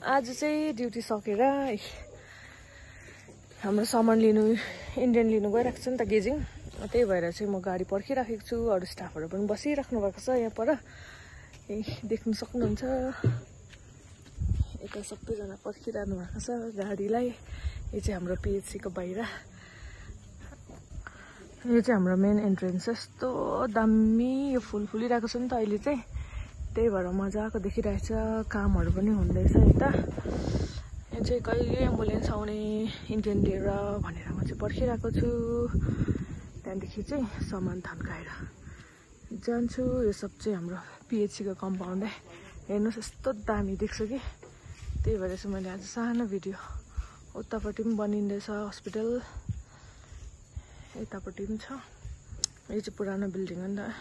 आज चाहिँ ड्युटी सकेर हाम्रो सामान लिनु इन्डियन लिनु गइरहेको छ नि त गेजिङ। त्यही भएर चाहिँ म गाडी पर्खिराखेको छु। अरू स्टाफहरू पनि बसिराख्नु भएको छ यहाँ पर। देख्न सक्नुहुन्छ यता सबैजना पर्खिरहनु भएको छ गाडीलाई। यो चाहिँ हाम्रो पिएचसीको बाहिर। यो चाहिँ हाम्रो मेन एन्ट्रेन्स। यस्तो दामी यो फुल फुलिरहेको छ नि त अहिले चाहिँ। त्यही भएर मजाको देखिरहेछ। कामहरू पनि हुँदैछ यता। यहाँ चाहिँ कहिले एम्बुलेन्स आउने इन्डियन लिएर भनेर म चाहिँ पर्खिरहेको छु। त्यहाँदेखि चाहिँ सामान थन्काएर जान्छु। यो सब चाहिँ हाम्रो पिएचसीको कम्पाउन्ड है। हेर्नुहोस् यस्तो दामी देख्छ कि। त्यही भएर चाहिँ मैले आज सानो भिडियो। उतापट्टि पनि बनिँदैछ हस्पिटल, यतापट्टि पनि छ। यो चाहिँ पुरानो बिल्डिङ हो नि त,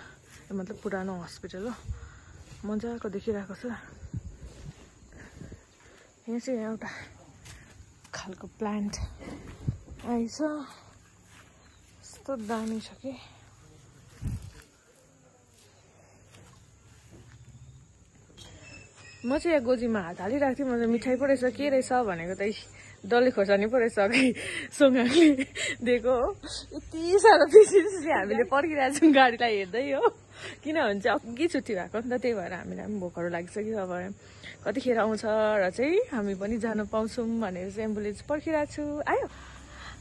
मतलब पुरानो हस्पिटल हो। मजाको देखिरहेको छ। यहाँ चाहिँ एउटा खालको प्लान्ट आइछ। यस्तो दामी छ कि। म चाहिँ यहाँ गोजीमा हात हालिरहेको थिएँ। म चाहिँ मिठाई पो रहेछ के रहेछ भनेको त डल्ले खोर्सानी पो रहेछ अघि सोङाले दिएको हो। यति साह्रो पिसेस हामीले पर्खिरहेको छौँ गाडीलाई हेर्दै हो। किनभने चाहिँ अघि छुट्टी भएको नि त, त्यही भएर हामीलाई पनि भोकहरू लागिसक्यो। अब कतिखेर आउँछ र चाहिँ हामी पनि जानु पाउँछौँ भनेर चाहिँ एम्बुलेन्स पर्खिरहेको छु। आयो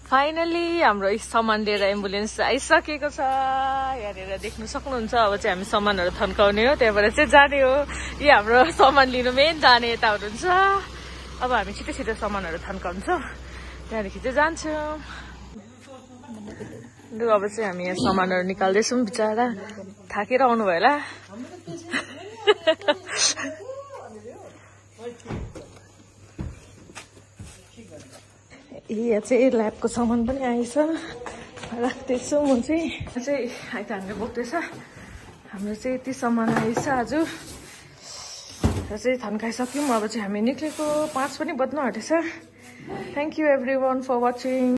फाइनली हाम्रो सामान लिएर एम्बुलेन्स आइसकेको छ। यहाँनिर देख्नु सक्नुहुन्छ। अब चाहिँ हामी सामानहरू थन्काउने हो, त्यहाँबाट चाहिँ जाने हो। यो हाम्रो सामान लिनु मेन जाने यता हुनुहुन्छ। अब हामी छिटो छिटो सामानहरू थन्काउँछौँ, त्यहाँदेखि चाहिँ जान्छौँ। अब चाहिँ हामी यहाँ सामानहरू निकाल्दैछौँ। बिचरा थाकेर आउनु भयो होला। यहाँ चाहिँ ल्याबको सामान पनि आएछ, राख्दैछु म चाहिँ। अहिले त हामीले बोक्दैछ। हाम्रो चाहिँ यति सामान आएछ आज। र चाहिँ थन्काइसक्यौँ। अब चाहिँ हामी निक्लेको 5 पनि बज्न आँटेछ। Thank you everyone for watching.